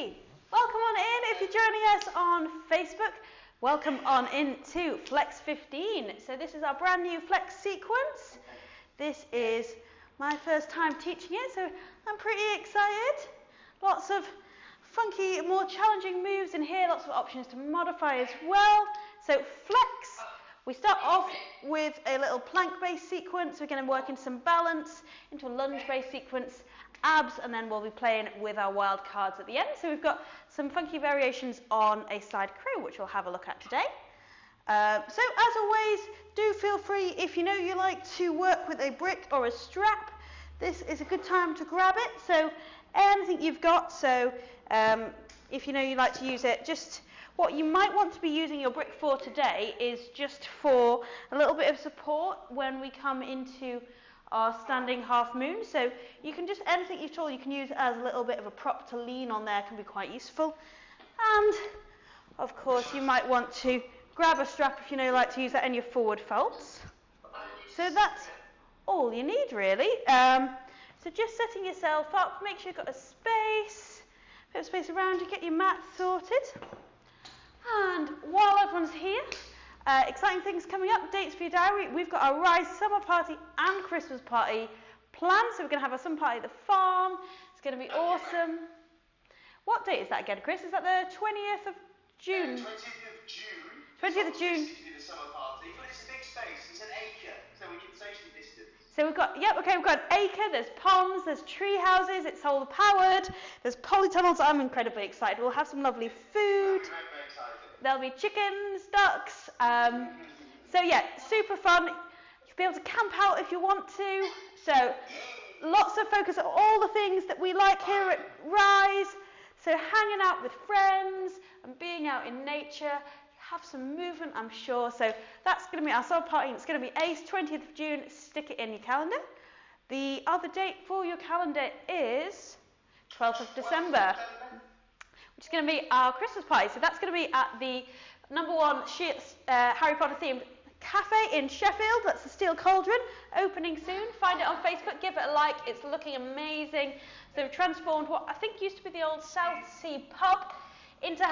Rosie. Welcome on in. If you're joining us on Facebook, welcome on in to Flex 15. So this is our brand new Flex sequence. This is my first time teaching it, so I'm pretty excited. Lots of funky, more challenging moves in here, lots of options to modify as well. So Flex, we start off with a little plank-based sequence. We're going to work into some balance, into a lunge-based sequence, abs, and then we'll be playing with our wild cards at the end. So we've got some funky variations on a side crew, which we'll have a look at today. So as always, do feel free, if you know you like to work with a brick or a strap, this is a good time to grab it. So anything you've got, so if you know you like to use it, just what you might want to be using your brick for today is just for a little bit of support when we come into our standing half moon. So you can just, anything at all you can use as a little bit of a prop to lean on there can be quite useful. And of course you might want to grab a strap if you know you like to use that in your forward folds. So that's all you need really. So just setting yourself up, make sure you've got a bit of space around you, get your mat sorted. And while everyone's here, exciting things coming up, dates for your diary. We've got our Rise summer party and Christmas party planned. So we're going to have a summer party at the farm. It's going to be awesome. What date is that again, Chris? Is that the 20th of June? 20th of June. 20th of June. The summer party, but it's a big space. It's an acre, so we can socially distance. So we've got, we've got an acre, there's ponds, there's tree houses, it's solar powered, there's polytunnels. I'm incredibly excited. We'll have some lovely food. There'll be chickens, ducks. So yeah, super fun. You'll be able to camp out if you want to. So lots of focus on all the things that we like here at Rise. So hanging out with friends and being out in nature. Have some movement, I'm sure. So that's going to be our summer party. It's going to be Ace, 20th of June. Stick it in your calendar. The other date for your calendar is 12th of December, which is going to be our Christmas party. So that's going to be at the #1 Harry Potter themed cafe in Sheffield. That's the Steel Cauldron, opening soon. Find it on Facebook, give it a like. It's looking amazing. So we've transformed what I think used to be the old South Sea pub into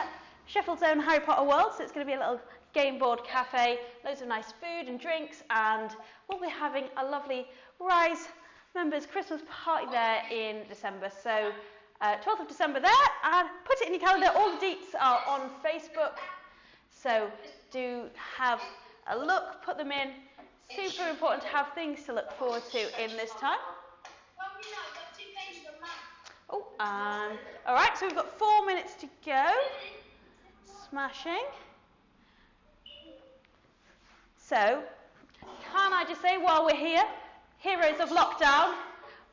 Sheffield's own Harry Potter world. So it's going to be a little game board cafe, loads of nice food and drinks, and we'll be having a lovely Rise members Christmas party there in December. So 12th of December there, and put it in your calendar. All the deets are on Facebook, so do have a look, put them in. Super important to have things to look forward to in this time. Oh, all right, so we've got 4 minutes to go. Smashing. So, can I just say while we're here, heroes of lockdown,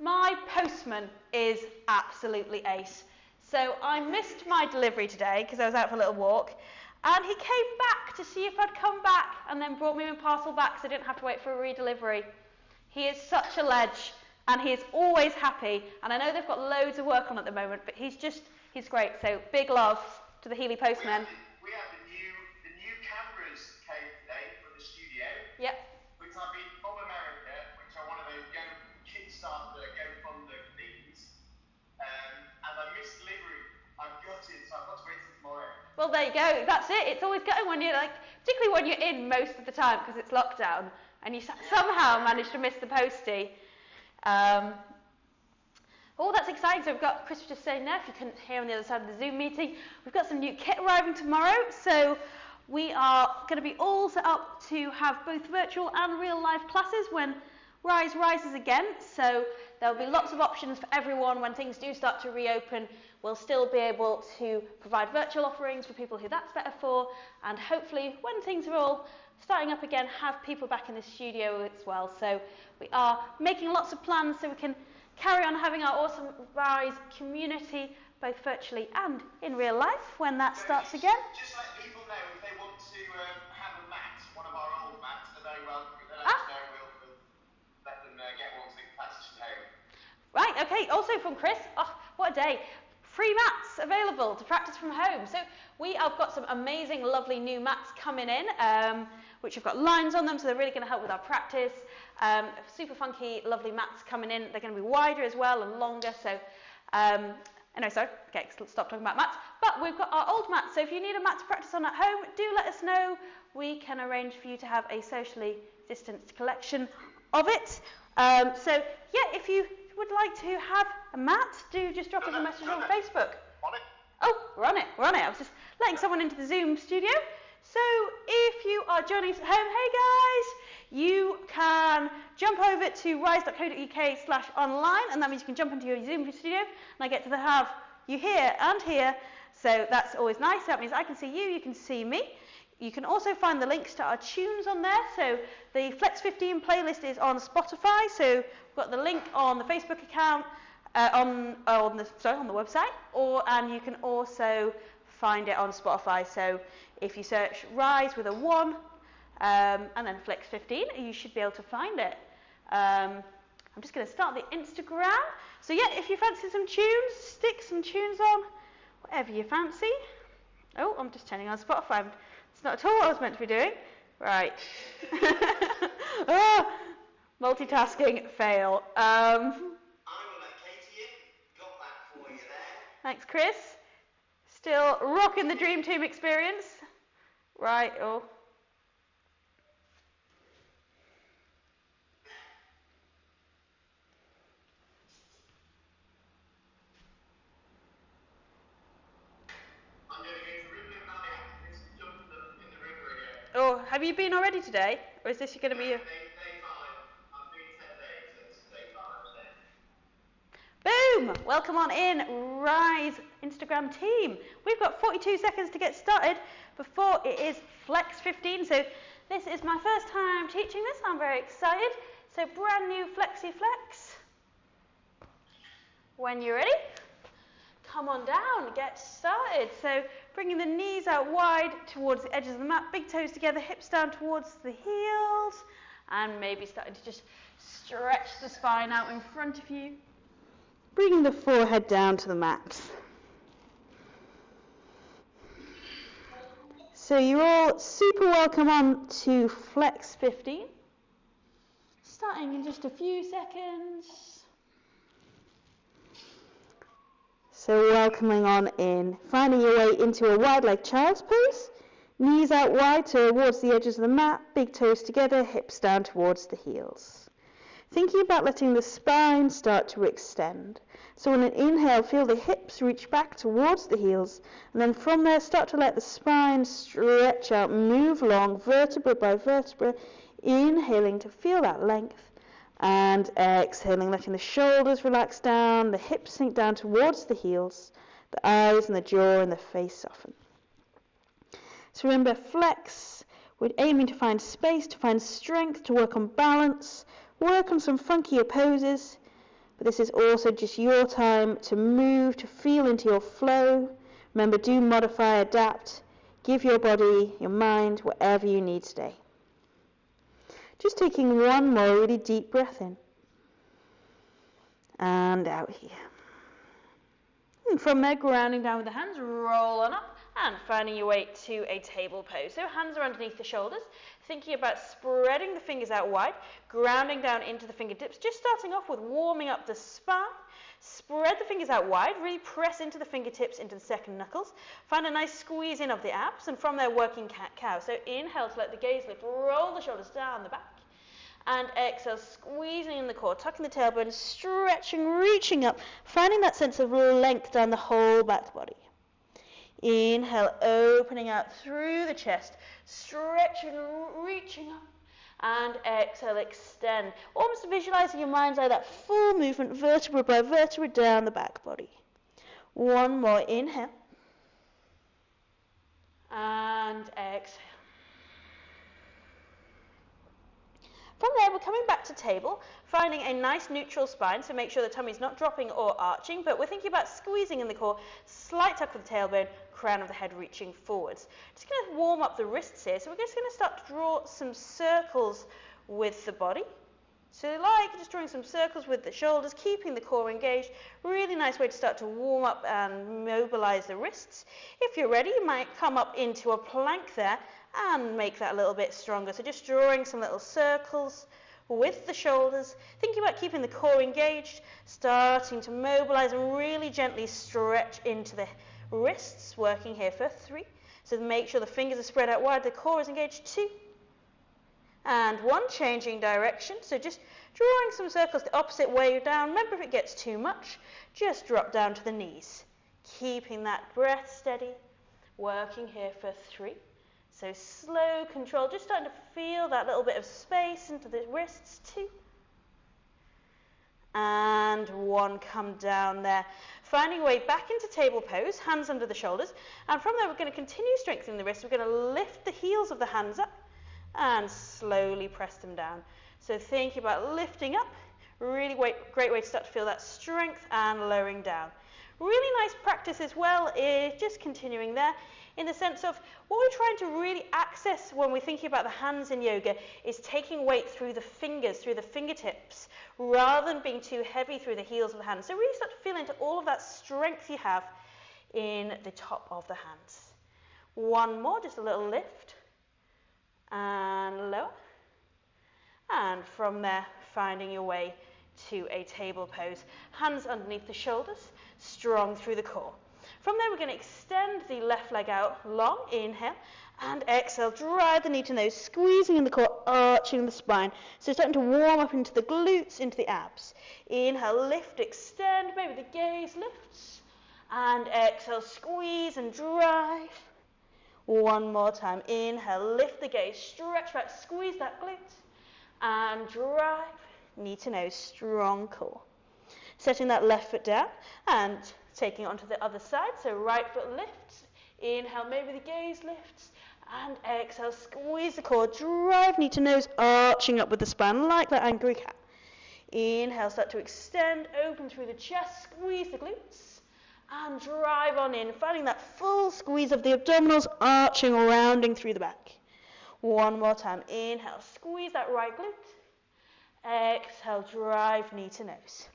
my postman is absolutely ace. So I missed my delivery today because I was out for a little walk, and he came back to see if I'd come back and then brought me my parcel back so I didn't have to wait for a redelivery. He is such a ledge, and he is always happy, and I know they've got loads of work on at the moment, but he's great. So big love to the Healy postman. We have the new cameras came today from the studio. Yep. Which I've been from America, which are one of those Kickstarter GoFundMe things. And I missed delivery. I've got it, so I've got to wait till tomorrow. Well, there you go. That's it. It's always going when you're particularly when you're in most of the time because it's lockdown, and you somehow manage to miss the postie. Oh, that's exciting. So we've got Chris was just saying there, if you couldn't hear on the other side of the Zoom meeting, we've got some new kit arriving tomorrow. So we are going to be all set up to have both virtual and real life classes when Rise rises again. So there'll be lots of options for everyone when things do start to reopen. We'll still be able to provide virtual offerings for people who that's better for. And hopefully when things are all starting up again, have people back in the studio as well. So we are making lots of plans so we can carry on having our awesome Rise community, both virtually and in real life, when that starts again. Just let people know if they want to have a mat, one of our old mats, they're very welcome. They let us know, we'll let them get one so they can practice from home. Right, okay, also from Chris, what a day. Free mats available to practice from home. So we have got some amazing, lovely new mats coming in, which have got lines on them, so they're really going to help with our practice. Super funky, lovely mats coming in. They're going to be wider as well and longer, so Anyway, sorry, okay, stop talking about mats. But we've got our old mats, so if you need a mat to practice on at home, do let us know. We can arrange for you to have a socially distanced collection of it. So, yeah, if you would like to have a mat, do just drop us a message on Facebook. Oh, we're on it. I was just letting someone into the Zoom studio. So if you are joining us at home, hey guys, you can jump over to rise.co.uk/online, and that means you can jump into your Zoom studio, and I get to have you here and here. So that's always nice. That means I can see you, you can see me. You can also find the links to our tunes on there. So the Flex 15 playlist is on Spotify. So we've got the link on the Facebook account, on the website, and you can also find it on Spotify. So if you search Rise with a 1 and then Flex 15, you should be able to find it. I'm just going to start the Instagram. So yeah, if you fancy some tunes, stick some tunes on, whatever you fancy. Oh, I'm just turning on Spotify. It's not at all what I was meant to be doing. Right. Multitasking fail. I will let Katie in. Got that for you there. Thanks, Chris. Still rocking the Dream Team experience. Right. Oh. Oh, have you been already today? Or is this going to be your... Day 5. I'm doing 10 days, so it's day 5 Boom! Welcome on in, Rise Instagram team. We've got 42 seconds to get started before it is Flex 15. So this is my first time teaching this. I'm very excited. So brand new Flexi Flex. When you're ready, come on down, get started. So bringing the knees out wide towards the edges of the mat, big toes together, hips down towards the heels, and maybe starting to just stretch the spine out in front of you. Bringing the forehead down to the mat. So you're all super welcome on to Flex 15. Starting in just a few seconds. So welcoming on in, finding your way into a wide leg child's pose, knees out wide towards the edges of the mat, big toes together, hips down towards the heels. Thinking about letting the spine start to extend. So on an inhale, feel the hips reach back towards the heels, and then from there start to let the spine stretch out, move long, vertebra by vertebra, inhaling to feel that length. And exhaling, letting the shoulders relax down, the hips sink down towards the heels, the eyes and the jaw and the face soften. So remember, flex, we're aiming to find space, to find strength, to work on balance, work on some funkier poses, but this is also just your time to move, to feel into your flow. Remember, do modify, adapt, give your body, your mind, whatever you need today. Just taking one more really deep breath in. And out here. And from there, grounding down with the hands, roll on up and finding your way to a table pose. So hands are underneath the shoulders, thinking about spreading the fingers out wide, grounding down into the fingertips, just starting off with warming up the spine. Spread the fingers out wide, really press into the fingertips, into the second knuckles. Find a nice squeeze in of the abs, and from there, working cat-cow. So inhale to let the gaze lift, roll the shoulders down the back. And exhale, squeezing in the core, tucking the tailbone, stretching, reaching up, finding that sense of length down the whole back body. Inhale, opening out through the chest, stretching, reaching up. And exhale, extend. Almost visualizing your mind's eye, that full movement, vertebra by vertebra, down the back body. One more, inhale. And exhale. From there, we're coming back to table, finding a nice neutral spine, so make sure the tummy's not dropping or arching, but we're thinking about squeezing in the core, slight tuck of the tailbone, crown of the head reaching forwards. Just going to warm up the wrists here, so we're just going to start to draw some circles with the body. So like just drawing some circles with the shoulders, keeping the core engaged. Really nice way to start to warm up and mobilize the wrists. If you're ready, you might come up into a plank there and make that a little bit stronger. So just drawing some little circles with the shoulders, thinking about keeping the core engaged, starting to mobilize and really gently stretch into the wrists, working here for 3. So make sure the fingers are spread out wide, the core is engaged, 2. And 1, changing direction. So just drawing some circles the opposite way down. Remember, if it gets too much, just drop down to the knees. Keeping that breath steady, working here for 3. So slow control, just starting to feel that little bit of space into the wrists, 2. And 1, come down there. Finding your way back into table pose, hands under the shoulders. And from there, we're going to continue strengthening the wrists. We're going to lift the heels of the hands up and slowly press them down. So thinking about lifting up, really great way to start to feel that strength and lowering down. Really nice practice as well is just continuing there in the sense of what we're trying to really access when we're thinking about the hands in yoga is taking weight through the fingers, through the fingertips, rather than being too heavy through the heels of the hands. So really start to feel into all of that strength you have in the top of the hands. 1 more, just a little lift. And lower. And from there, finding your way to a table pose. Hands underneath the shoulders, strong through the core. From there, we're going to extend the left leg out long. Inhale. And exhale, drive the knee to nose, squeezing in the core, arching the spine. So starting to warm up into the glutes, into the abs. Inhale, lift, extend, maybe the gaze lifts. And exhale, squeeze and drive. 1 more time. Inhale, lift the gaze, stretch back, squeeze that glute, and drive. Knee to nose, strong core. Setting that left foot down and taking it onto the other side. So right foot lifts. Inhale, maybe the gaze lifts. And exhale, squeeze the core, drive knee to nose, arching up with the spine like that angry cat. Inhale, start to extend, open through the chest, squeeze the glutes. And drive on in, finding that full squeeze of the abdominals, arching, rounding through the back. 1 more time. Inhale, squeeze that right glute. Exhale, drive knee to nose.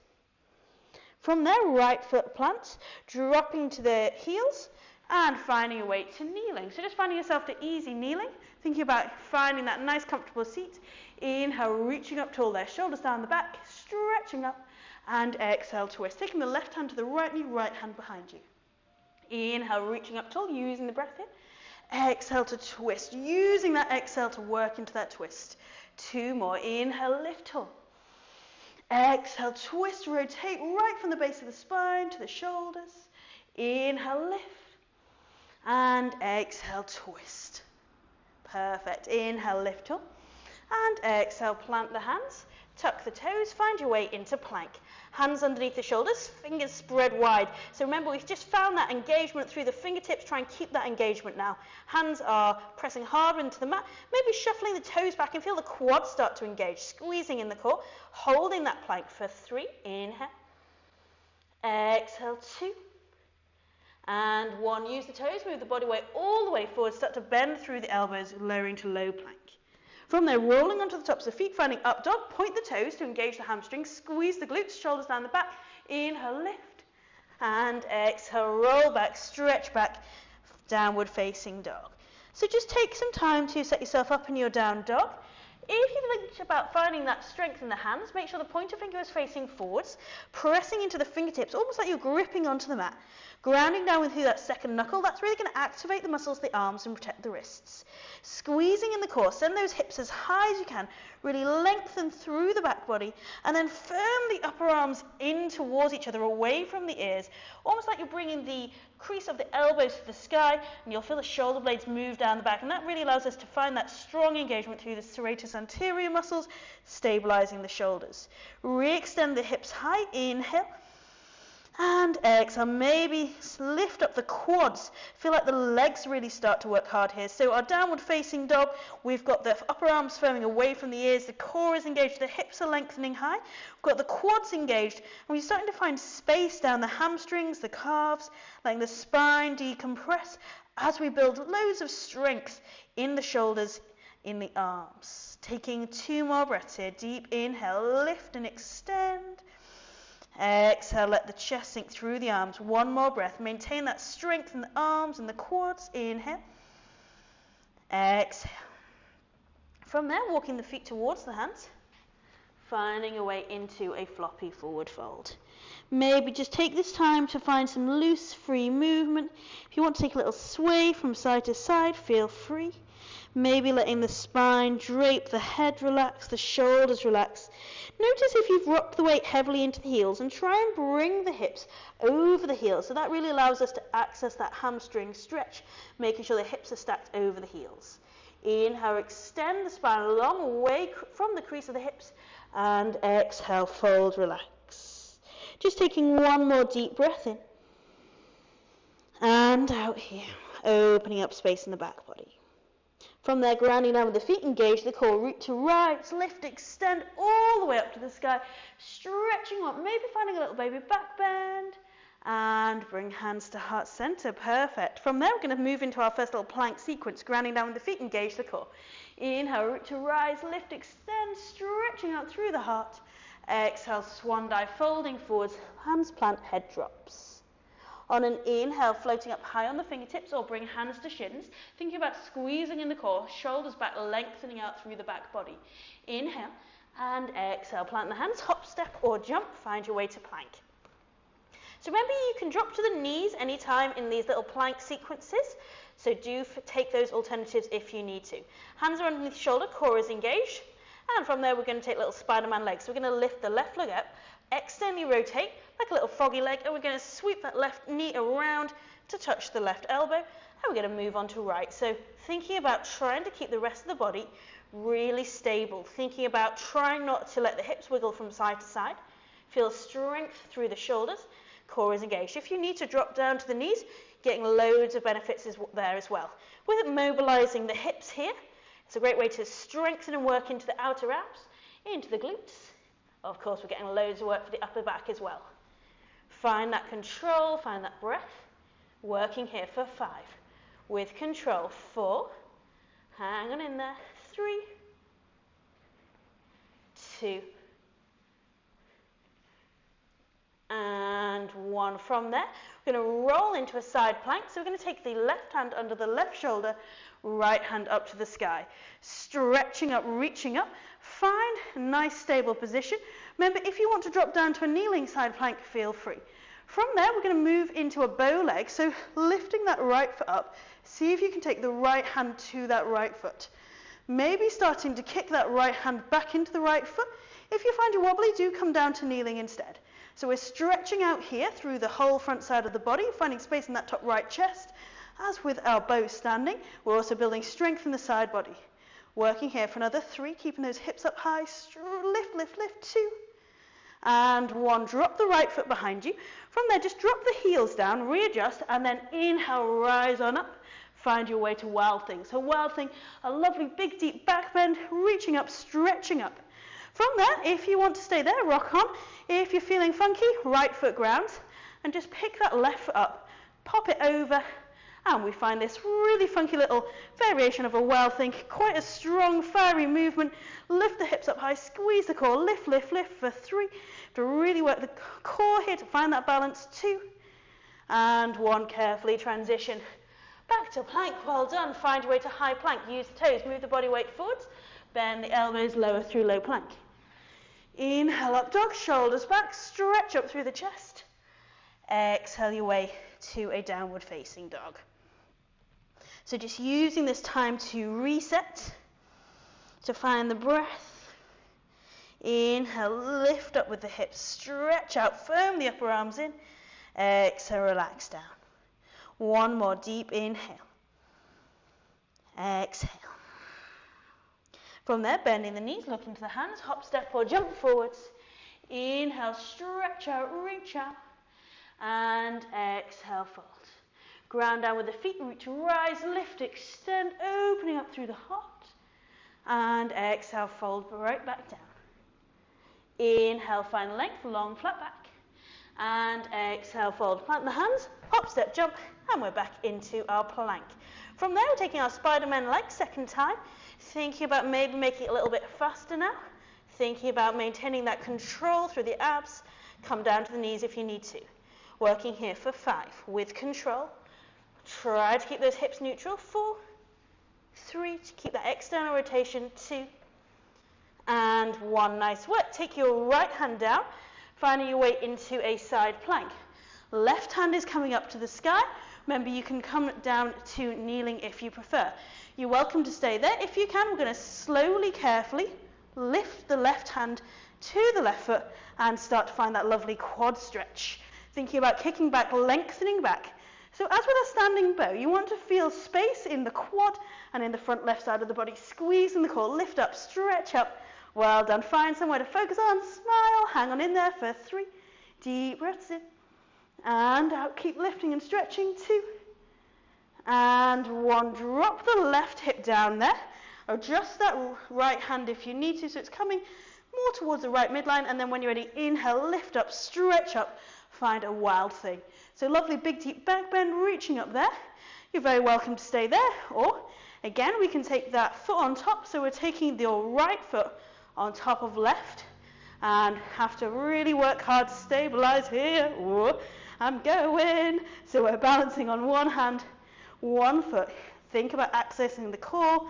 From there, right foot plants, dropping to the heels and finding your way to kneeling. So just finding yourself to easy kneeling, thinking about finding that nice comfortable seat. Inhale, reaching up tall there, shoulders down the back, stretching up. And exhale, twist. Taking the left hand to the right knee, right hand behind you. Inhale, reaching up tall, using the breath in. Exhale to twist, using that exhale to work into that twist. 2 more. Inhale, lift tall. Exhale, twist, rotate right from the base of the spine to the shoulders. Inhale, lift. And exhale, twist. Perfect. Inhale, lift tall. And exhale, plant the hands. Tuck the toes, find your way into plank. Hands underneath the shoulders, fingers spread wide. So remember, we've just found that engagement through the fingertips. Try and keep that engagement now. Hands are pressing hard into the mat. Maybe shuffling the toes back and feel the quads start to engage. Squeezing in the core, holding that plank for 3. Inhale. Exhale, 2. And 1. Use the toes, move the body weight all the way forward. Start to bend through the elbows, lowering to low plank. From there, rolling onto the tops of the feet, finding up dog, point the toes to engage the hamstrings, squeeze the glutes, shoulders down the back, inhale, lift, and exhale, roll back, stretch back, downward facing dog. So just take some time to set yourself up in your down dog. If you think about finding that strength in the hands, make sure the pointer finger is facing forwards, pressing into the fingertips, almost like you're gripping onto the mat. Grounding down with that second knuckle, that's really going to activate the muscles of the arms and protect the wrists. Squeezing in the core, send those hips as high as you can, really lengthen through the back body, and then firm the upper arms in towards each other, away from the ears, almost like you're bringing the crease of the elbows to the sky, and you'll feel the shoulder blades move down the back, and that really allows us to find that strong engagement through the serratus anterior muscles, stabilizing the shoulders. Re-extend the hips high, inhale, and exhale. Maybe lift up the quads. Feel like the legs really start to work hard here. So our downward facing dog, we've got the upper arms firming away from the ears, the core is engaged, the hips are lengthening high. We've got the quads engaged, and we're starting to find space down the hamstrings, the calves, letting the spine decompress as we build loads of strength in the shoulders, in the arms. Taking 2 more breaths here. Deep inhale, lift and extend. Exhale, let the chest sink through the arms. 1 more breath. Maintain that strength in the arms and the quads. Inhale. Exhale. From there, walking the feet towards the hands. finding a way into a floppy forward fold. Maybe just take this time to find some loose, free movement. If you want to take a little sway from side to side, feel free. Maybe letting the spine drape, the head relax, the shoulders relax. Notice if you've rocked the weight heavily into the heels, and try and bring the hips over the heels. So that really allows us to access that hamstring stretch, making sure the hips are stacked over the heels. Inhale, extend the spine a long way from the crease of the hips, and exhale, fold, relax. Just taking one more deep breath in, and out here, opening up space in the back body. From there, grounding down with the feet, engage the core, root to rise, lift, extend all the way up to the sky, stretching up, maybe finding a little baby back bend, and bring hands to heart center, perfect. From there, we're going to move into our first little plank sequence, grounding down with the feet, engage the core. Inhale, root to rise, lift, extend, stretching out through the heart. Exhale, swan dive, folding forwards, hands plant, head drops. On an inhale, floating up high on the fingertips, or bring hands to shins, thinking about squeezing in the core, shoulders back, lengthening out through the back body. Inhale, and exhale, plant the hands, hop, step, or jump, find your way to plank. So remember, you can drop to the knees anytime in these little plank sequences, so do take those alternatives if you need to. Hands are underneath the shoulder, core is engaged, and from there we're going to take little Spider-Man legs. So we're going to lift the left leg up, externally rotate, like a little froggy leg, and we're going to sweep that left knee around to touch the left elbow, and we're going to move on to right. So thinking about trying to keep the rest of the body really stable, thinking about trying not to let the hips wiggle from side to side, feel strength through the shoulders, core is engaged. If you need to drop down to the knees, getting loads of benefits there as well. With it mobilizing the hips here, it's a great way to strengthen and work into the outer abs, into the glutes. Of course, we're getting loads of work for the upper back as well. Find that control, find that breath. Working here for 5. With control, 4. Hang on in there. 3, 2, and 1. From there, we're going to roll into a side plank. So we're going to take the left hand under the left shoulder, right hand up to the sky. Stretching up, reaching up. Find a nice stable position. Remember, if you want to drop down to a kneeling side plank, feel free. From there, we're going to move into a bow leg. So lifting that right foot up, see if you can take the right hand to that right foot. Maybe starting to kick that right hand back into the right foot. If you find you wobbly, do come down to kneeling instead. So we're stretching out here through the whole front side of the body, finding space in that top right chest. As with our bow standing, we're also building strength in the side body. Working here for another 3, keeping those hips up high, lift, lift, lift, 2, and 1. Drop the right foot behind you. From there, just drop the heels down, readjust, and then inhale, rise on up. Find your way to wild thing. So wild thing, a lovely big deep back bend, reaching up, stretching up. From there, if you want to stay there, rock on. If you're feeling funky, right foot grounds, and just pick that left foot up, pop it over, and we find this really funky little variation of a wild thing, quite a strong, fiery movement. Lift the hips up high, squeeze the core, lift, lift, lift for 3. To really work the core here to find that balance, 2, and 1. Carefully transition back to plank. Well done. Find your way to high plank. Use the toes, move the body weight forwards, bend the elbows, lower through low plank. Inhale, up dog, shoulders back, stretch up through the chest. Exhale your way to a downward facing dog. So just using this time to reset, to find the breath. Inhale, lift up with the hips, stretch out, firm the upper arms in. Exhale, relax down. 1 more deep inhale. Exhale. From there, bending the knees, look into the hands, hop, step, or jump forwards. Inhale, stretch out, reach out. And exhale, fold. Ground down with the feet, reach, rise, lift, extend, opening up through the heart. And exhale, fold right back down. Inhale, find length, long, flat back. And exhale, fold. Plant the hands, hop, step, jump, and we're back into our plank. From there, we're taking our Spider-Man leg, second time. Thinking about maybe making it a little bit faster now. Thinking about maintaining that control through the abs. Come down to the knees if you need to. Working here for 5 with control. Try to keep those hips neutral. 4, 3, to keep that external rotation. 2, And one, nice work. Take your right hand down, finding your way into a side plank. Left hand is coming up to the sky. Remember, you can come down to kneeling if you prefer. You're welcome to stay there. If you can, we're going to slowly, carefully lift the left hand to the left foot and start to find that lovely quad stretch. Thinking about kicking back, lengthening back. So as with a standing bow, you want to feel space in the quad and in the front left side of the body. Squeeze in the core, lift up, stretch up. Well done. Find somewhere to focus on. Smile. Hang on in there for 3. Deep breaths in. And out. Keep lifting and stretching. 2. And 1. Drop the left hip down there. Adjust that right hand if you need to, so it's coming more towards the right midline. And then when you're ready, inhale, lift up, stretch up. Find a wild thing. So lovely big deep back bend, reaching up there. You're very welcome to stay there. Or again, we can take that foot on top. So we're taking your right foot on top of left and have to really work hard to stabilize here. Whoa, I'm going. So we're balancing on one hand, one foot. Think about accessing the core.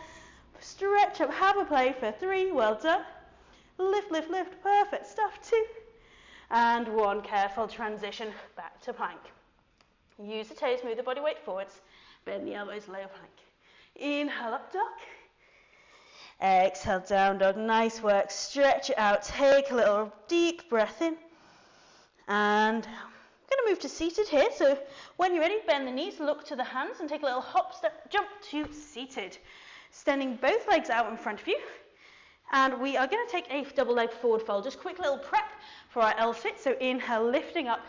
Stretch up, have a play for 3. Well done. Lift, lift, lift. Perfect stuff. 2. And 1. Careful transition back to plank. Use the toes, move the body weight forwards. Bend the elbows, low plank. Inhale, up dog. Exhale, down dog. Nice work. Stretch it out. Take a little deep breath in. And I'm going to move to seated here. So when you're ready, bend the knees, look to the hands, and take a little hop, step, jump to seated. Extending both legs out in front of you. And we are going to take a double leg forward fold. Just quick little prep for our L-sit. So inhale, lifting up.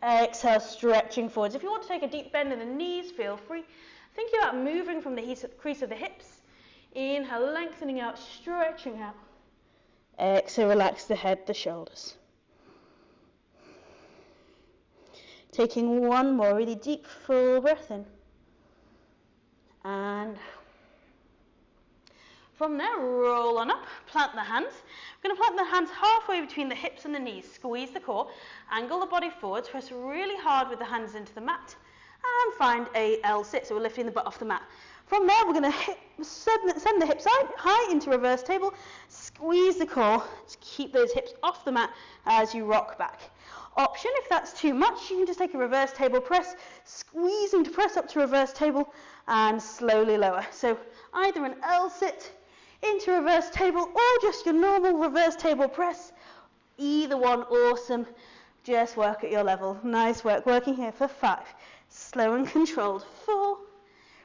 Exhale, stretching forwards. If you want to take a deep bend in the knees, feel free. Think about moving from the crease of the hips. Inhale, lengthening out, stretching out. Exhale, relax the head, the shoulders. Taking one more really deep, full breath in. And from there, roll on up, plant the hands. We're going to plant the hands halfway between the hips and the knees. Squeeze the core, angle the body forwards, press really hard with the hands into the mat, and find a L-sit. So we're lifting the butt off the mat. From there, we're going to send the hips high into reverse table. Squeeze the core. Just keep those hips off the mat as you rock back. Option, if that's too much, you can just take a reverse table press, squeezing to press up to reverse table, and slowly lower. So either an L-sit into reverse table or just your normal reverse table press. Either one, awesome. Just work at your level. Nice work. Working here for 5. Slow and controlled. 4.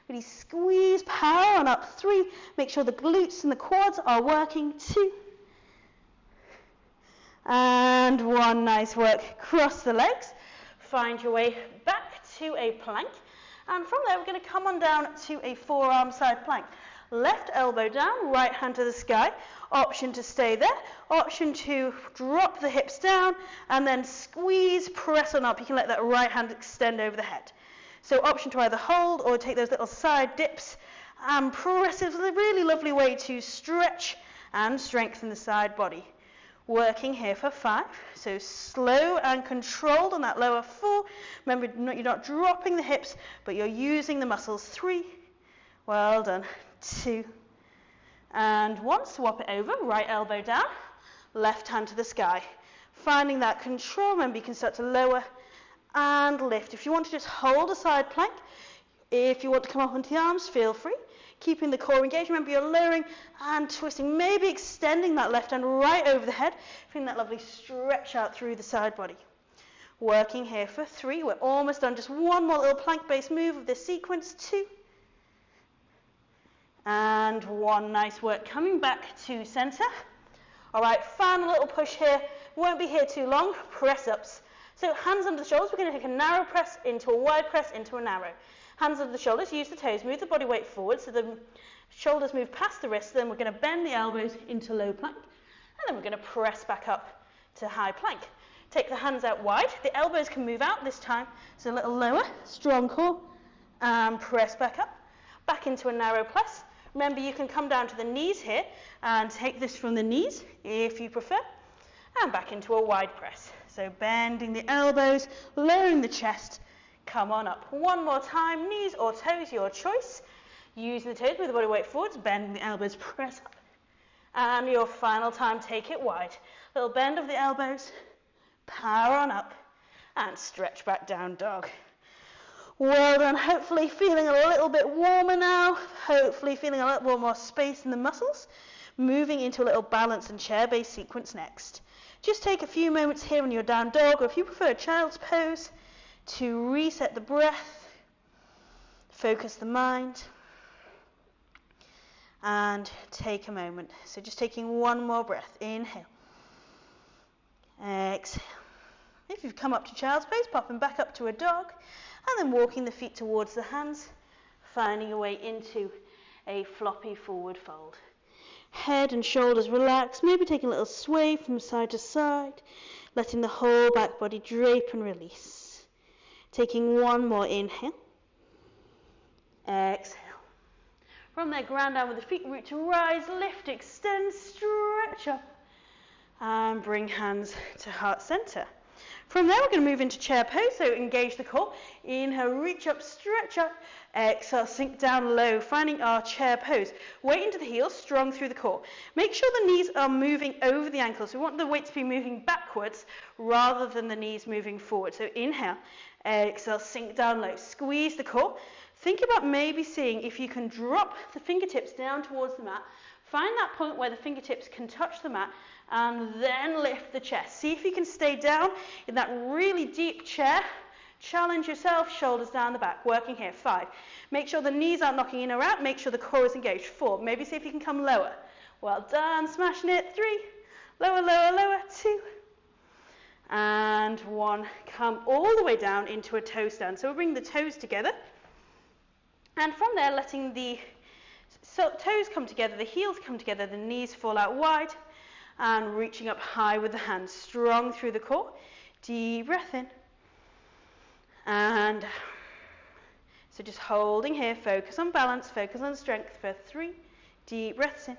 Really squeeze, power on up. 3. Make sure the glutes and the quads are working. 2. And 1. Nice work. Cross the legs. Find your way back to a plank. And from there, we're going to come on down to a forearm side plank. Left elbow down, right hand to the sky. Option to stay there. Option to drop the hips down and then squeeze, press on up. You can let that right hand extend over the head. So option to either hold or take those little side dips and press. It's a really lovely way to stretch and strengthen the side body. Working here for 5. So slow and controlled on that lower 4. Remember, you're not dropping the hips, but you're using the muscles. 3. Well done. 2. And 1. Swap it over. Right elbow down. Left hand to the sky. Finding that control. Remember, you can start to lower and lift. If you want to just hold a side plank, if you want to come up onto the arms, feel free. Keeping the core engaged. Remember, you're lowering and twisting, maybe extending that left hand right over the head. Feeling that lovely stretch out through the side body. Working here for 3. We're almost done. Just one more little plank-based move of this sequence. 2. And 1. Nice work. Coming back to center. All right, final little push here. Won't be here too long. Press-ups. So hands under the shoulders. We're going to take a narrow press into a wide press into a narrow. Hands under the shoulders. Use the toes. Move the body weight forward so the shoulders move past the wrists. Then we're going to bend the elbows into low plank. And then we're going to press back up to high plank. Take the hands out wide. The elbows can move out this time. So a little lower. Strong core. And press back up. Back into a narrow press. Remember, you can come down to the knees here and take this from the knees if you prefer, and back into a wide press. So bending the elbows, lowering the chest, come on up. One more time, knees or toes, your choice. Using the toes, move the body weight forwards, bending the elbows, press up, And your final time, take it wide. Little bend of the elbows, power on up, and stretch back down dog. Well done. Hopefully feeling a little bit warmer now. Hopefully feeling a little more space in the muscles. Moving into a little balance and chair-based sequence next. Just take a few moments here on your down dog, or if you prefer child's pose, to reset the breath, focus the mind, and take a moment. So just taking one more breath. Inhale. Exhale. If you've come up to child's pose, popping back up to a dog, and then walking the feet towards the hands, finding your way into a floppy forward fold. Head and shoulders relax, maybe taking a little sway from side to side, letting the whole back body drape and release. Taking one more inhale. Exhale. From there, ground down with the feet, root to rise, lift, extend, stretch up, and bring hands to heart center. From there, we're going to move into chair pose, so engage the core. Inhale, reach up, stretch up. Exhale, sink down low, finding our chair pose. Weight into the heels, strong through the core. Make sure the knees are moving over the ankles. We want the weight to be moving backwards rather than the knees moving forward. So inhale, exhale, sink down low. Squeeze the core. Think about maybe seeing if you can drop the fingertips down towards the mat. Find that point where the fingertips can touch the mat, and then lift the chest. See if you can stay down in that really deep chair. Challenge yourself, shoulders down the back. Working here, 5. Make sure the knees aren't knocking in or out. Make sure the core is engaged. 4. Maybe see if you can come lower. Well done, smashing it. 3. Lower, lower, lower. 2. And 1. Come all the way down into a toe stand. So we'll bring the toes together. And from there, letting the toes come together, the heels come together, the knees fall out wide, and reaching up high with the hands, strong through the core. Deep breath in. And so just holding here, focus on balance, focus on strength for 3. Deep breaths in.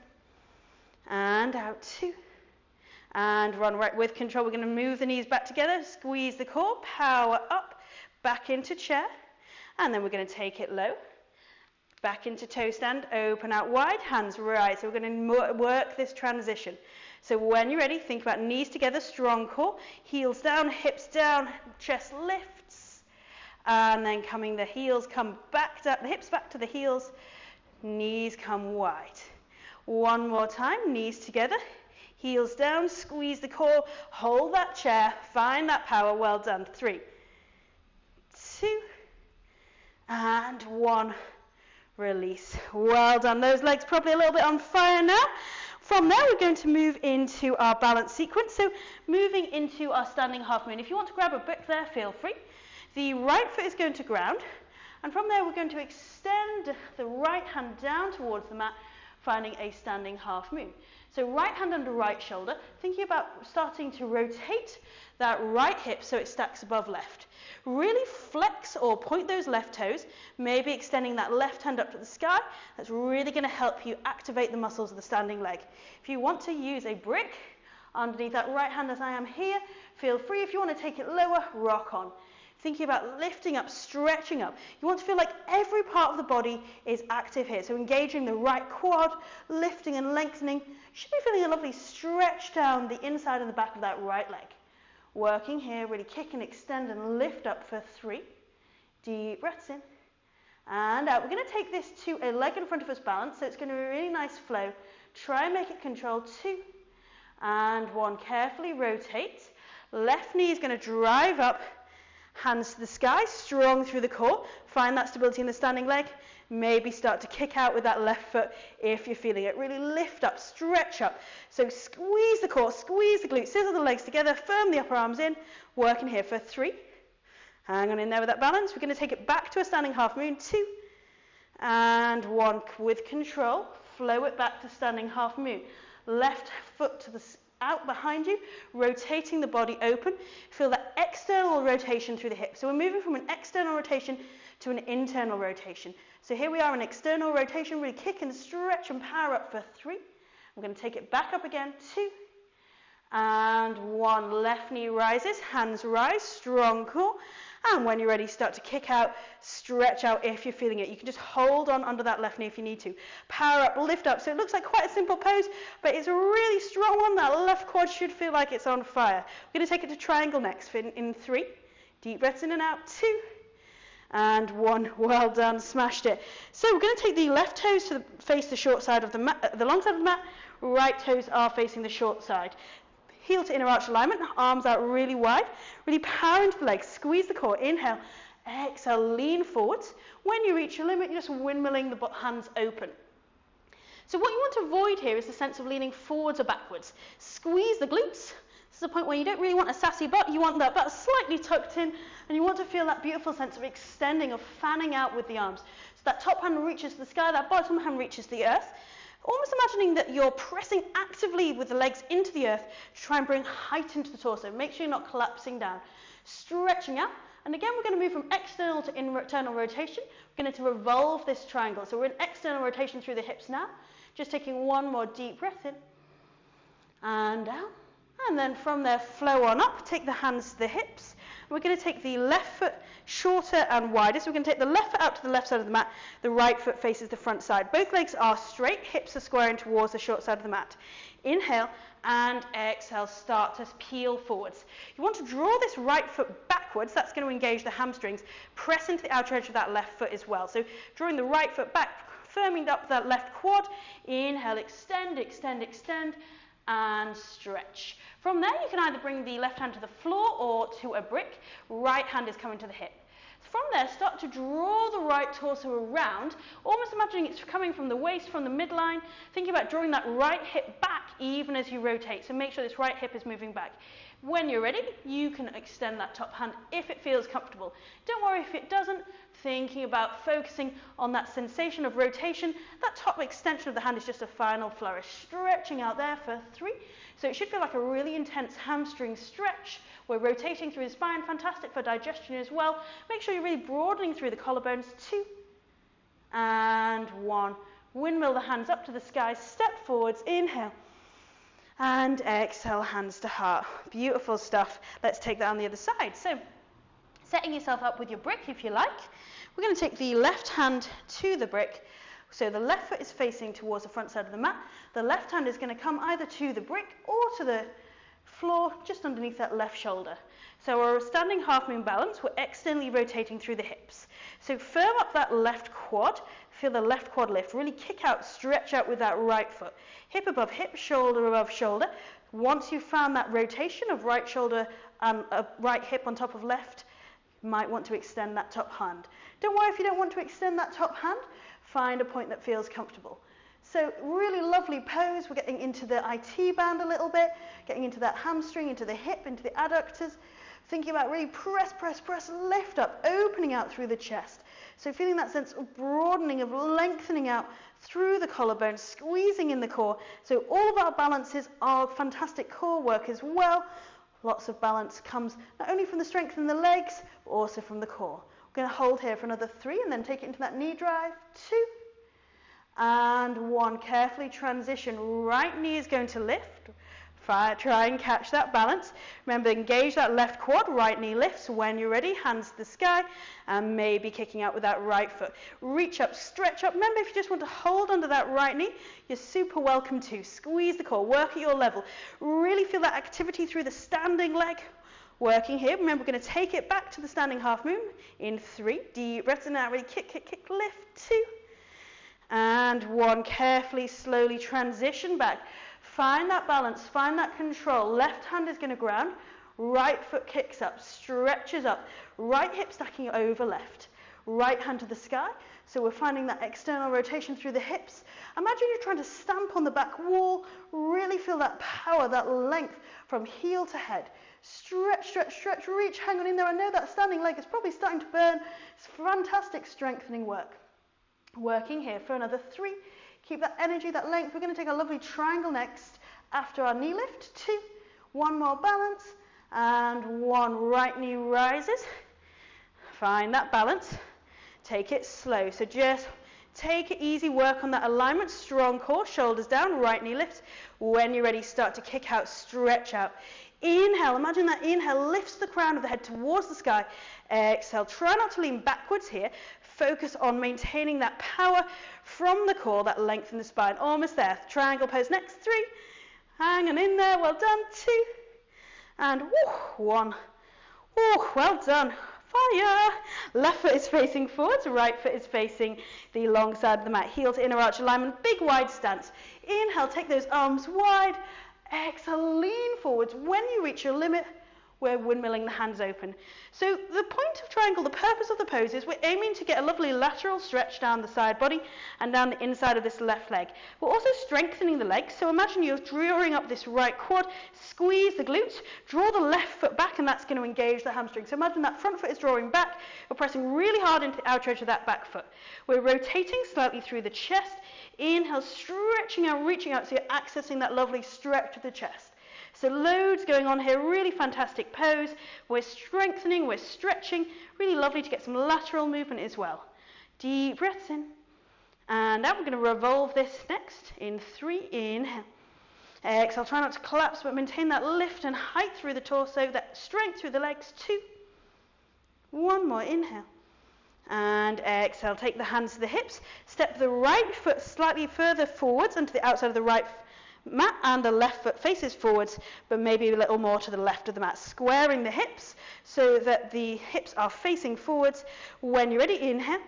And out, 2. And run right with control. We're going to move the knees back together, squeeze the core, power up, back into chair. And then we're going to take it low. Back into toe stand, open out wide, hands right. So we're going to work this transition. So when you're ready, think about knees together, strong core, heels down, hips down, chest lifts. And then coming the heels come back down, the hips back to the heels, knees come wide. One more time, knees together, heels down, squeeze the core, hold that chair, find that power, well done. 3, 2, and 1. Release. Well done. Those legs probably a little bit on fire now. From there, we're going to move into our balance sequence. So moving into our standing half moon. If you want to grab a book there, feel free. The right foot is going to ground. And from there, we're going to extend the right hand down towards the mat, finding a standing half moon. So right hand under right shoulder, thinking about starting to rotate that right hip so it stacks above left. Really flex or point those left toes, maybe extending that left hand up to the sky. That's really going to help you activate the muscles of the standing leg. If you want to use a brick underneath that right hand as I am here, feel free. If you want to take it lower, rock on. Thinking about lifting up, stretching up. You want to feel like every part of the body is active here. So engaging the right quad, lifting and lengthening. You should be feeling a lovely stretch down the inside and the back of that right leg. Working here, really kick and extend and lift up for 3. Deep breaths in. And out. We're going to take this to a leg in front of us balance. So it's going to be a really nice flow. Try and make it controlled. 2. And 1. Carefully rotate. Left knee is going to drive up. Hands to the sky, strong through the core. Find that stability in the standing leg. Maybe start to kick out with that left foot if you're feeling it. Really lift up, stretch up. So squeeze the core, squeeze the glutes, scissor the legs together, firm the upper arms in. Working here for 3. Hang on in there with that balance. We're going to take it back to a standing half moon. 2. And 1 with control. Flow it back to standing half moon. Left foot to the out behind you, rotating the body open. Feel that external rotation through the hips. So we're moving from an external rotation to an internal rotation. So here we are in external rotation, really kick and stretch and power up for 3. I'm going to take it back up again, 2. And 1, left knee rises, hands rise, strong core. And when you're ready, start to kick out, stretch out if you're feeling it. You can just hold on under that left knee if you need to. Power up, lift up. So it looks like quite a simple pose, but it's a really strong one. That left quad should feel like it's on fire. We're going to take it to triangle next in 3. Deep breaths in and out, 2. And 1. Well done, smashed it. So we're going to take the left toes to face the short side of the mat, the long side of the mat. Right toes are facing the short side. Heel to inner arch alignment, arms out really wide. Really power into the legs, squeeze the core. Inhale, exhale, lean forwards. When you reach your limit, you're just windmilling the hands open. So what you want to avoid here is the sense of leaning forwards or backwards. Squeeze the glutes. This is a point where you don't really want a sassy butt. You want that butt slightly tucked in, and you want to feel that beautiful sense of extending, of fanning out with the arms. So that top hand reaches the sky, that bottom hand reaches the earth. Almost imagining that you're pressing actively with the legs into the earth to try and bring height into the torso. Make sure you're not collapsing down. Stretching out. And again, we're going to move from external to internal rotation. We're going to revolve this triangle. So we're in external rotation through the hips now. Just taking one more deep breath in. And down. And then from there, flow on up. Take the hands to the hips. We're going to take the left foot shorter and wider. So we're going to take the left foot out to the left side of the mat. The right foot faces the front side. Both legs are straight. Hips are squaring towards the short side of the mat. Inhale and exhale. Start to peel forwards. You want to draw this right foot backwards. That's going to engage the hamstrings. Press into the outer edge of that left foot as well. So drawing the right foot back, firming up that left quad. Inhale, extend, extend, extend. And stretch. From there, you can either bring the left hand to the floor or to a brick. Right hand is coming to the hip. From there, start to draw the right torso around, almost imagining it's coming from the waist, from the midline. Thinking about drawing that right hip back even as you rotate. So make sure this right hip is moving back. When you're ready, you can extend that top hand if it feels comfortable. Don't worry if it doesn't. Thinking about focusing on that sensation of rotation. That top extension of the hand is just a final flourish. Stretching out there for 3. So it should feel like a really intense hamstring stretch. We're rotating through the spine. Fantastic for digestion as well. Make sure you're really broadening through the collarbones. 2. And 1. Windmill the hands up to the sky. Step forwards. Inhale. And exhale, hands to heart. Beautiful stuff. Let's take that on the other side. So, setting yourself up with your brick if you like. We're going to take the left hand to the brick. So the left foot is facing towards the front side of the mat. The left hand is going to come either to the brick or to the floor just underneath that left shoulder. So we're standing half moon balance. We're externally rotating through the hips. So firm up that left quad. Feel the left quad lift. Really kick out, stretch out with that right foot. Hip above hip, shoulder above shoulder. Once you've found that rotation of right shoulder and right hip on top of left, you might want to extend that top hand. Don't worry if you don't want to extend that top hand. Find a point that feels comfortable. So really lovely pose. We're getting into the IT band a little bit, getting into that hamstring, into the hip, into the adductors. Thinking about really press, press, press, lift up, opening out through the chest. So feeling that sense of broadening, of lengthening out through the collarbone, squeezing in the core. So all of our balances are fantastic core work as well. Lots of balance comes not only from the strength in the legs, but also from the core. We're going to hold here for another 3 and then take it into that knee drive. 2 and 1. Carefully transition. Right knee is going to lift. Try and catch that balance. Remember, engage that left quad, right knee lifts. When you're ready, hands to the sky, and maybe kicking out with that right foot. Reach up, stretch up. Remember, if you just want to hold under that right knee, you're super welcome to. Squeeze the core, work at your level. Really feel that activity through the standing leg. Working here. Remember, we're going to take it back to the standing half moon in 3. Deep breaths in and out. Ready, kick, kick, kick, lift. 2 and 1. Carefully, slowly transition back. Find that balance, find that control. Left hand is going to ground, right foot kicks up, stretches up, right hip stacking over left. Right hand to the sky, so we're finding that external rotation through the hips. Imagine you're trying to stamp on the back wall, really feel that power, that length from heel to head. Stretch, stretch, stretch, reach, hang on in there. I know that standing leg is probably starting to burn. It's fantastic strengthening work. Working here for another 3. Keep that energy, that length. We're going to take a lovely triangle next after our knee lift. 2, 1 more balance, and 1. Right knee rises. Find that balance. Take it slow. So just take it easy, work on that alignment. Strong core, shoulders down, right knee lifts. When you're ready, start to kick out, stretch out. Inhale, imagine that inhale lifts the crown of the head towards the sky. Exhale, try not to lean backwards here. Focus on maintaining that power from the core, that length in the spine. Almost there. Triangle pose next. 3. Hang on in there. Well done. 2. And 1. Well done. Fire. Left foot is facing forwards. Right foot is facing the long side of the mat. Heel to inner arch alignment. Big wide stance. Inhale, take those arms wide. Exhale, lean forwards. When you reach your limit, we're windmilling the hands open. So the point of triangle, the purpose of the pose is we're aiming to get a lovely lateral stretch down the side body and down the inside of this left leg. We're also strengthening the legs. So imagine you're drawing up this right quad, squeeze the glutes, draw the left foot back, and that's going to engage the hamstring. So imagine that front foot is drawing back. We're pressing really hard into the outer edge of that back foot. We're rotating slightly through the chest. Inhale, stretching out, reaching out, so you're accessing that lovely stretch of the chest. So loads going on here, really fantastic pose. We're strengthening, we're stretching. Really lovely to get some lateral movement as well. Deep breaths in. And out, we're going to revolve this next in 3. Inhale. Exhale, try not to collapse, but maintain that lift and height through the torso, that strength through the legs. 2. 1 more, inhale. And exhale, take the hands to the hips. Step the right foot slightly further forwards onto the outside of the right mat, and the left foot faces forwards, but maybe a little more to the left of the mat. Squaring the hips so that the hips are facing forwards. When you're ready, inhale.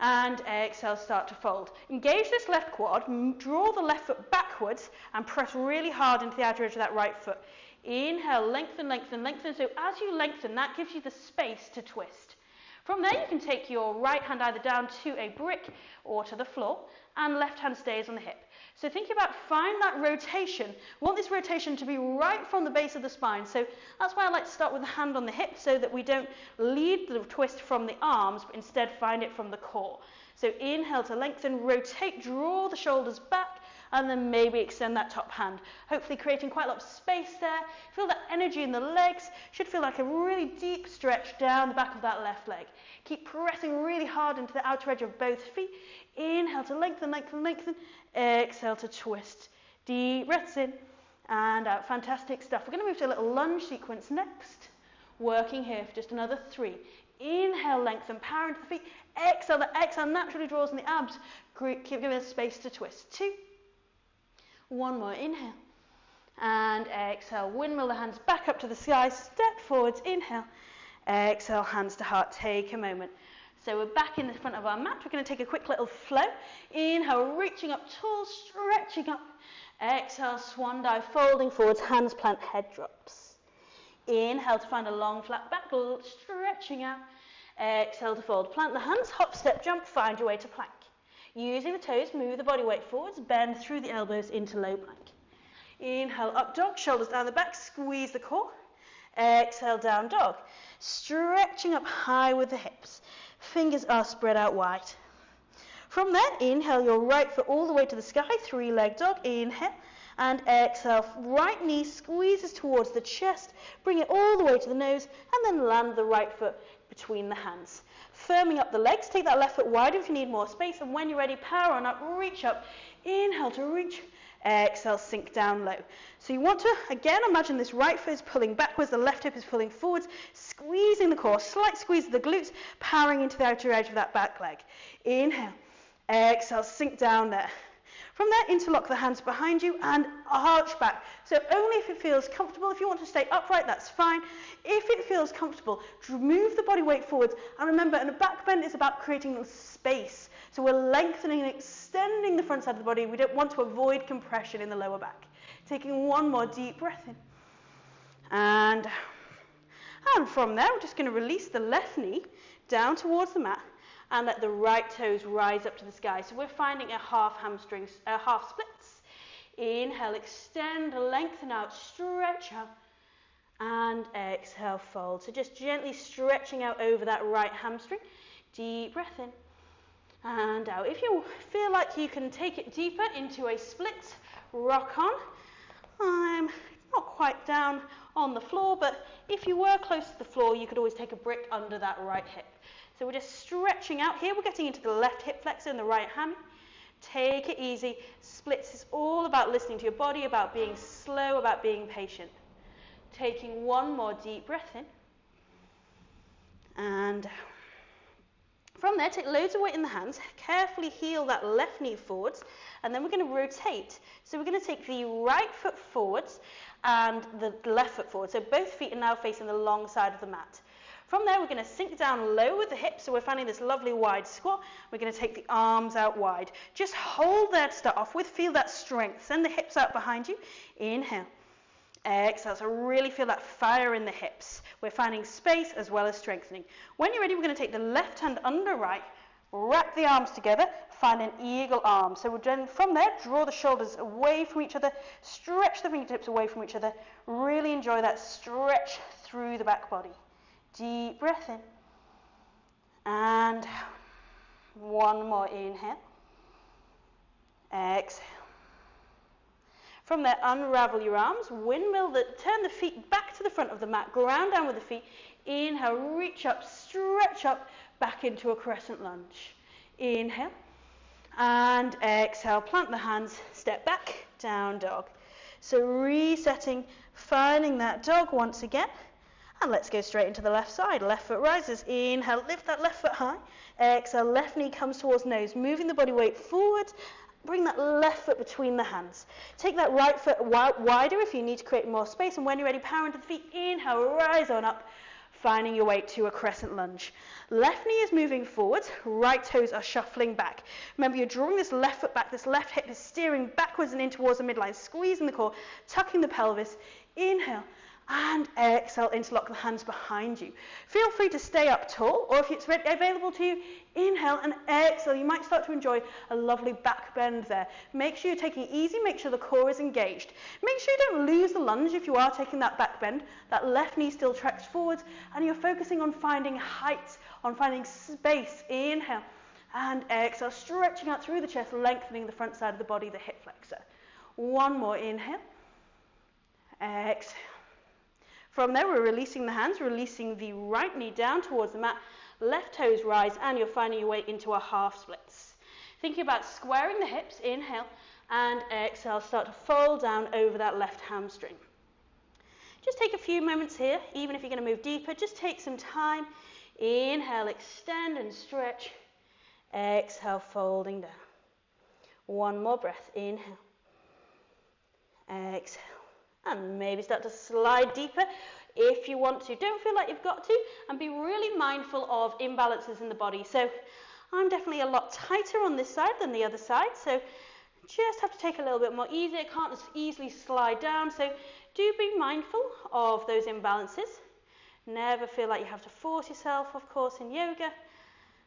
And exhale, start to fold. Engage this left quad, draw the left foot backwards, and press really hard into the outer edge of that right foot. Inhale, lengthen, lengthen, lengthen. So as you lengthen, that gives you the space to twist. From there, you can take your right hand either down to a brick or to the floor, and left hand stays on the hip. So think about, find that rotation. We want this rotation to be right from the base of the spine. So that's why I like to start with the hand on the hip, so that we don't lead the twist from the arms, but instead find it from the core. So inhale to lengthen, rotate, draw the shoulders back, and then maybe extend that top hand. Hopefully creating quite a lot of space there. Feel that energy in the legs. Should feel like a really deep stretch down the back of that left leg. Keep pressing really hard into the outer edge of both feet. Inhale to lengthen, lengthen, lengthen. Exhale to twist. Deep breaths in and out. Fantastic stuff. We're going to move to a little lunge sequence next. Working here for just another 3. Inhale, lengthen, power into the feet. Exhale, the exhale naturally draws in the abs. Keep giving us space to twist. 2. 1 more, inhale. And exhale, windmill the hands back up to the sky. Step forwards, inhale. Exhale, hands to heart. Take a moment. So we're back in the front of our mat. We're going to take a quick little flow. Inhale, reaching up tall, stretching up. Exhale, swan dive, folding forwards, hands plant, head drops. Inhale to find a long flat back, stretching out. Exhale to fold. Plant the hands, hop, step, jump, find your way to plank. Using the toes, move the body weight forwards, bend through the elbows into low plank. Inhale, up dog, shoulders down the back, squeeze the core. Exhale, down dog. Stretching up high with the hips. Fingers are spread out wide. From there, inhale your right foot all the way to the sky, 3-leg dog. Inhale and exhale. Right knee squeezes towards the chest. Bring it all the way to the nose and then land the right foot between the hands. Firming up the legs, take that left foot wider if you need more space, and when you're ready, power on up, reach up. Inhale to reach. Exhale, sink down low. So you want to, again, imagine this right foot is pulling backwards, the left hip is pulling forwards, squeezing the core, slight squeeze of the glutes, powering into the outer edge of that back leg. Inhale, exhale, sink down there. From there, interlock the hands behind you and arch back. So only if it feels comfortable. If you want to stay upright, that's fine. If it feels comfortable, move the body weight forwards. And remember, a back bend is about creating space. So we're lengthening and extending the front side of the body. We don't want to avoid compression in the lower back. Taking 1 more deep breath in. And from there, we're just going to release the left knee down towards the mat and let the right toes rise up to the sky. So we're finding a half splits. Inhale, extend, lengthen out, stretch out, and exhale, fold. So just gently stretching out over that right hamstring. Deep breath in and out. If you feel like you can take it deeper into a split, rock on. I'm not quite down on the floor, but if you were close to the floor, you could always take a brick under that right hip. So we're just stretching out here. We're getting into the left hip flexor and the right hammy. Take it easy. Splits is all about listening to your body, about being slow, about being patient. taking one more deep breath in. And from there, take loads of weight in the hands, carefully heel that left knee forwards, and then we're going to rotate. So we're going to take the right foot forwards and the left foot forward. So both feet are now facing the long side of the mat. From there, we're going to sink down low with the hips, so we're finding this lovely wide squat. We're going to take the arms out wide. Just hold there to start off with. Feel that strength. Send the hips out behind you. Inhale. Exhale, so really feel that fire in the hips. We're finding space as well as strengthening. When you're ready, we're going to take the left hand under right, wrap the arms together, find an eagle arm. So we'll then, from there, draw the shoulders away from each other, stretch the fingertips away from each other. Really enjoy that stretch through the back body. Deep breath in. And one more inhale. Exhale. From there, unravel your arms, windmill, turn the feet back to the front of the mat, ground down with the feet. Inhale, reach up, stretch up, back into a crescent lunge. Inhale, and exhale, plant the hands, step back, down dog. So resetting, finding that dog once again, and let's go straight into the left side. Left foot rises, inhale, lift that left foot high. Exhale, left knee comes towards nose, moving the body weight forward. Bring that left foot between the hands. Take that right foot wider if you need to create more space. And when you're ready, power into the feet. Inhale, rise on up, finding your way to a crescent lunge. Left knee is moving forwards. Right toes are shuffling back. Remember, you're drawing this left foot back. This left hip is steering backwards and in towards the midline. Squeezing the core, tucking the pelvis. Inhale. And exhale, interlock the hands behind you. Feel free to stay up tall, or if it's available to you, inhale and exhale. You might start to enjoy a lovely back bend there. Make sure you're taking it easy, make sure the core is engaged. Make sure you don't lose the lunge if you are taking that back bend. That left knee still tracks forwards, and you're focusing on finding height, on finding space. Inhale and exhale, stretching out through the chest, lengthening the front side of the body, the hip flexor. One more inhale, exhale. From there, we're releasing the hands, releasing the right knee down towards the mat, left toes rise, and you're finding your way into a half splits. Thinking about squaring the hips, inhale, and exhale, start to fold down over that left hamstring. Just take a few moments here, even if you're going to move deeper, just take some time. Inhale, extend and stretch. Exhale, folding down. One more breath, inhale. Exhale. And maybe start to slide deeper if you want to. Don't feel like you've got to, and be really mindful of imbalances in the body. So I'm definitely a lot tighter on this side than the other side, so just have to take a little bit more easy. I can't just easily slide down, so do be mindful of those imbalances. Never feel like you have to force yourself, of course, in yoga,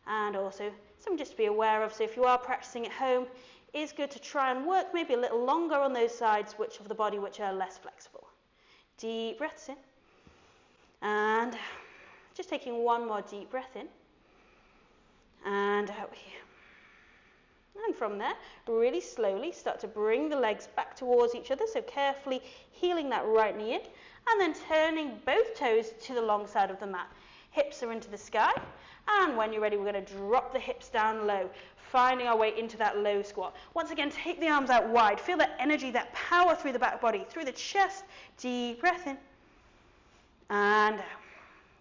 and also something just to be aware of. So if you are practicing at home, it's good to try and work maybe a little longer on those sides of the body which are less flexible. Deep breaths in. And just taking one more deep breath in. And out here. And from there, really slowly start to bring the legs back towards each other. So carefully heeling that right knee in. And then turning both toes to the long side of the mat. Hips are into the sky. And when you're ready, we're going to drop the hips down low, finding our way into that low squat. Once again, take the arms out wide. Feel that energy, that power through the back body, through the chest. Deep breath in. And out.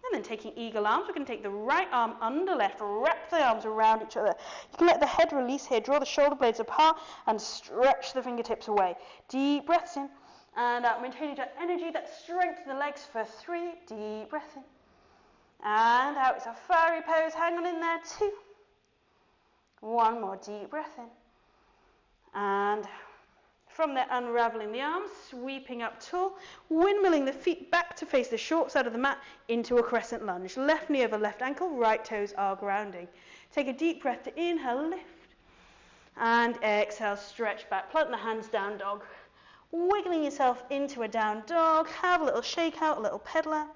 And then taking eagle arms, we're going to take the right arm under left, wrap the arms around each other. You can let the head release here, draw the shoulder blades apart, and stretch the fingertips away. Deep breaths in. And out, maintaining that energy, that strength in the legs for 3. Deep breath in. And out, it's a fiery pose, hang on in there, 2. One more deep breath in. And from there, unraveling the arms, sweeping up tall, windmilling the feet back to face the short side of the mat into a crescent lunge. Left knee over left ankle, right toes are grounding. Take a deep breath to inhale, lift. And exhale, stretch back, plant the hands, down dog. Wiggling yourself into a down dog, have a little shake out, a little pedal out.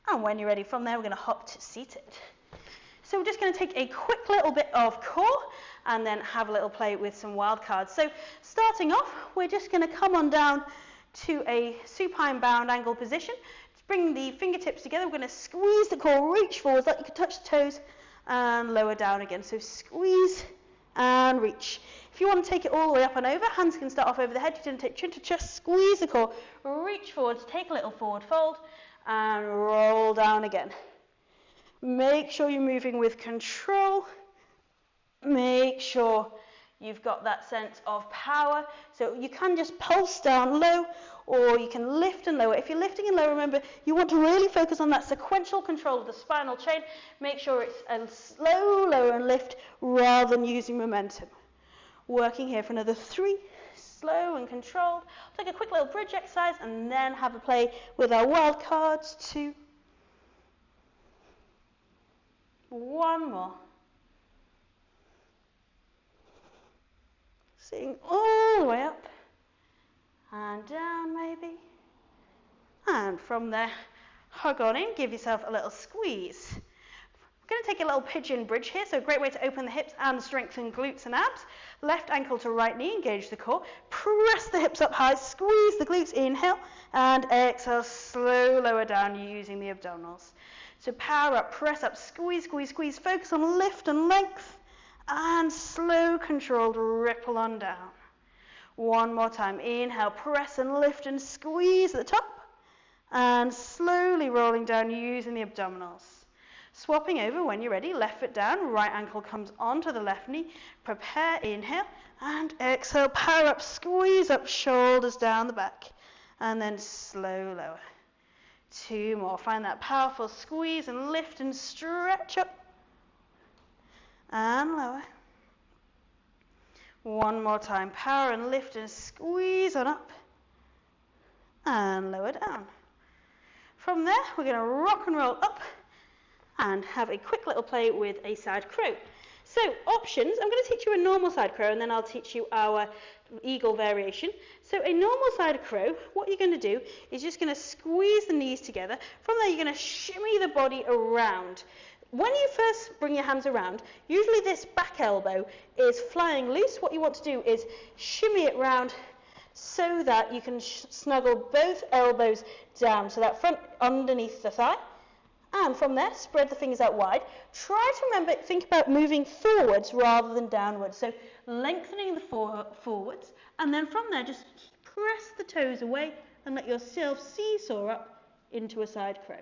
And when you're ready, from there, we're going to hop to seated. So we're just going to take a quick little bit of core and then have a little play with some wild cards. So starting off, we're just going to come on down to a supine bound angle position. Just bring the fingertips together. We're going to squeeze the core, reach forwards, like you can touch the toes, and lower down again. So squeeze and reach. If you want to take it all the way up and over, hands can start off over the head. You're going to take chin to chest, squeeze the core, reach forwards, take a little forward fold, and roll down again. Make sure you're moving with control. Make sure you've got that sense of power. So you can just pulse down low, or you can lift and lower. If you're lifting and low, remember, you want to really focus on that sequential control of the spinal chain. Make sure it's a slow lower and lift rather than using momentum. Working here for another 3, slow and controlled. Take a quick little bridge exercise and then have a play with our wild cards. 2. 1 more. Sitting all the way up and down maybe. And from there, hug on in, give yourself a little squeeze. I'm going to take a little pigeon bridge here, so a great way to open the hips and strengthen glutes and abs. Left ankle to right knee, engage the core. Press the hips up high, squeeze the glutes, inhale, and exhale, slow lower down using the abdominals. So power up, press up, squeeze, squeeze, squeeze. Focus on lift and length, and slow, controlled ripple on down. 1 more time. Inhale, press and lift and squeeze at the top, and slowly rolling down using the abdominals. Swapping over when you're ready. Left foot down, right ankle comes onto the left knee. Prepare, inhale, and exhale. Power up, squeeze up, shoulders down the back, and then slow lower. 2 more. Find that powerful squeeze and lift and stretch up and lower. 1 more time. Power and lift and squeeze on up and lower down. From there, we're going to rock and roll up and have a quick little play with a side crow. So options, I'm going to teach you a normal side crow and then I'll teach you our eagle variation. So a normal side crow, what you're going to do is just going to squeeze the knees together. From there, you're going to shimmy the body around. When you first bring your hands around, usually this back elbow is flying loose. What you want to do is shimmy it round so that you can snuggle both elbows down, so that front underneath the thigh. And from there, spread the fingers out wide. Try to remember, think about moving forwards rather than downwards. So lengthening the forwards, and then from there, just press the toes away and let yourself seesaw up into a side crow.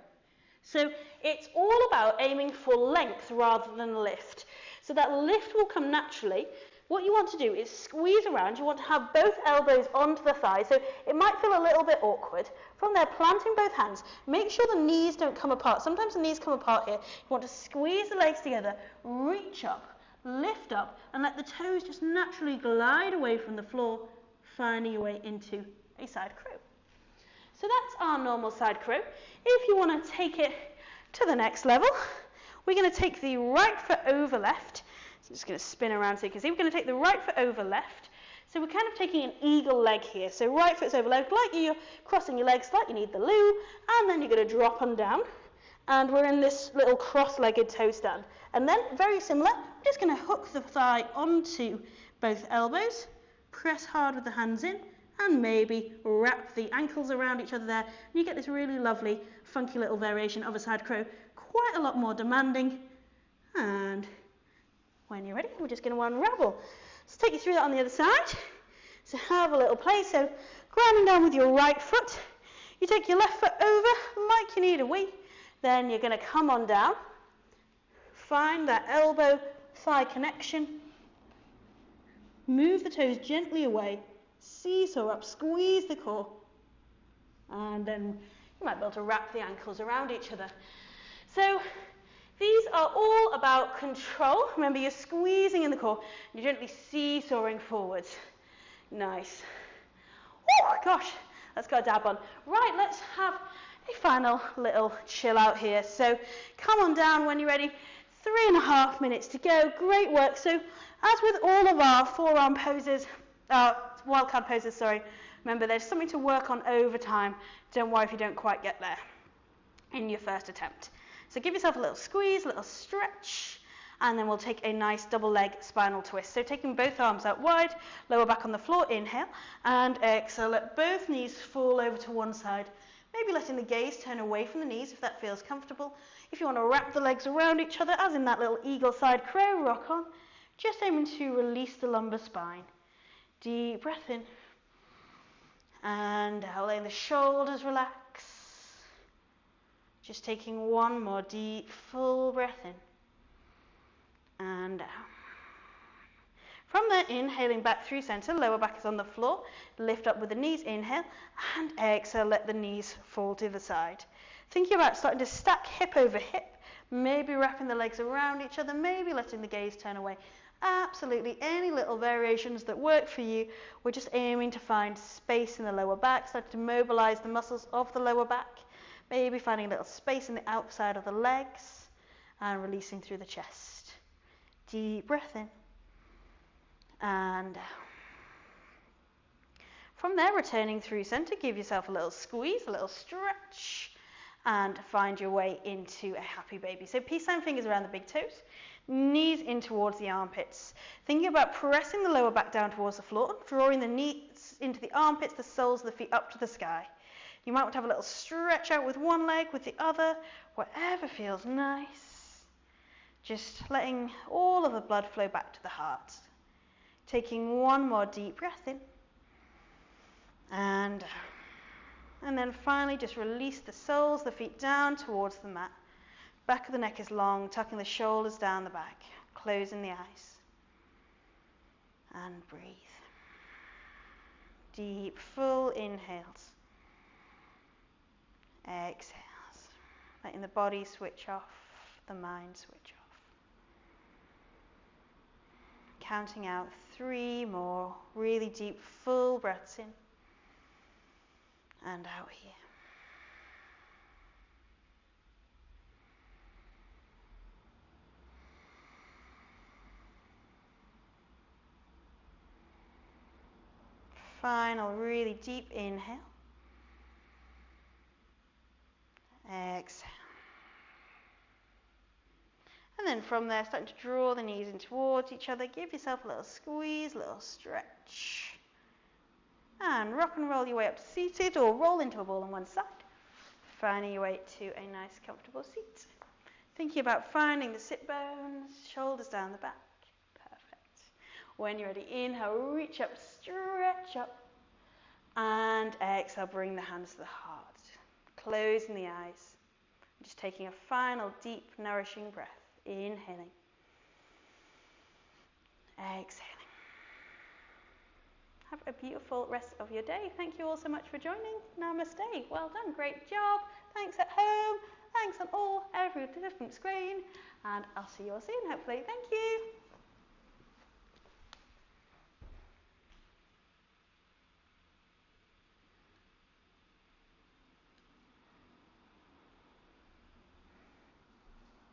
So it's all about aiming for length rather than lift. So that lift will come naturally. What you want to do is squeeze around. You want to have both elbows onto the thigh, so it might feel a little bit awkward. From there, planting both hands. Make sure the knees don't come apart. Sometimes the knees come apart here. You want to squeeze the legs together, reach up, lift up, and let the toes just naturally glide away from the floor, finding your way into a side crow. So that's our normal side crow. If you want to take it to the next level, we're going to take the right foot over left. So I'm just going to spin around so you can see. We're going to take the right foot over left. So we're kind of taking an eagle leg here. So right foot's over left, like you're crossing your legs, like you need the loo. And then you're going to drop on down. And we're in this little cross-legged toe stand. And then, very similar, we're just going to hook the thigh onto both elbows. Press hard with the hands in. And maybe wrap the ankles around each other there. And you get this really lovely, funky little variation of a side crow. Quite a lot more demanding. And when you're ready, we're just going to unravel. Let's take you through that on the other side. So have a little play. So grounding down with your right foot. You take your left foot over like you need a wee. Then you're going to come on down. Find that elbow-thigh connection. Move the toes gently away. Seesaw up, squeeze the core. And then you might be able to wrap the ankles around each other. So these are all about control. Remember, you're squeezing in the core. You're gently seesawing forwards. Nice. Oh, gosh, that's got a dab on. Right, let's have a final little chill out here. So come on down when you're ready. 3.5 minutes to go. Great work. So as with all of our forearm poses, wildcard poses, sorry, remember there's something to work on over time. Don't worry if you don't quite get there in your first attempt. So give yourself a little squeeze, a little stretch, and then we'll take a nice double leg spinal twist. So taking both arms out wide, lower back on the floor, inhale, and exhale. Let both knees fall over to one side. Maybe letting the gaze turn away from the knees if that feels comfortable. If you want to wrap the legs around each other, as in that little eagle side crow, rock on. Just aiming to release the lumbar spine. Deep breath in. And out, letting the shoulders relax. Just taking one more deep, full breath in. And out. From there, inhaling back through center, lower back is on the floor. Lift up with the knees, inhale, and exhale, let the knees fall to the side. Thinking about starting to stack hip over hip, maybe wrapping the legs around each other, maybe letting the gaze turn away. Absolutely any little variations that work for you. We're just aiming to find space in the lower back, start to mobilize the muscles of the lower back, maybe finding a little space in the outside of the legs, and releasing through the chest. Deep breath in. And from there, returning through center, give yourself a little squeeze, a little stretch, and find your way into a happy baby. So peace sign fingers around the big toes, knees in towards the armpits. Thinking about pressing the lower back down towards the floor, drawing the knees into the armpits, the soles of the feet up to the sky. You might want to have a little stretch out with one leg, with the other, whatever feels nice. Just letting all of the blood flow back to the heart. Taking one more deep breath in. And then finally just release the soles, the feet down towards the mat. Back of the neck is long, tucking the shoulders down the back, closing the eyes. And breathe. Deep, full inhales. Exhales. Letting the body switch off, the mind switch off. Counting out 3 more really deep, full breaths in and out here. Final really deep inhale. Exhale. And then from there, starting to draw the knees in towards each other. Give yourself a little squeeze, a little stretch. And rock and roll your way up to seated or roll into a ball on one side. Finding your way to a nice, comfortable seat. Thinking about finding the sit bones, shoulders down the back. Perfect. When you're ready, inhale, reach up, stretch up. And exhale, bring the hands to the heart. Closing the eyes. Just taking a final deep, nourishing breath. Inhaling. Exhaling. Have a beautiful rest of your day. Thank you all so much for joining. Namaste. Well done. Great job. Thanks at home. Thanks on every different screen. And I'll see you all soon, hopefully. Thank you.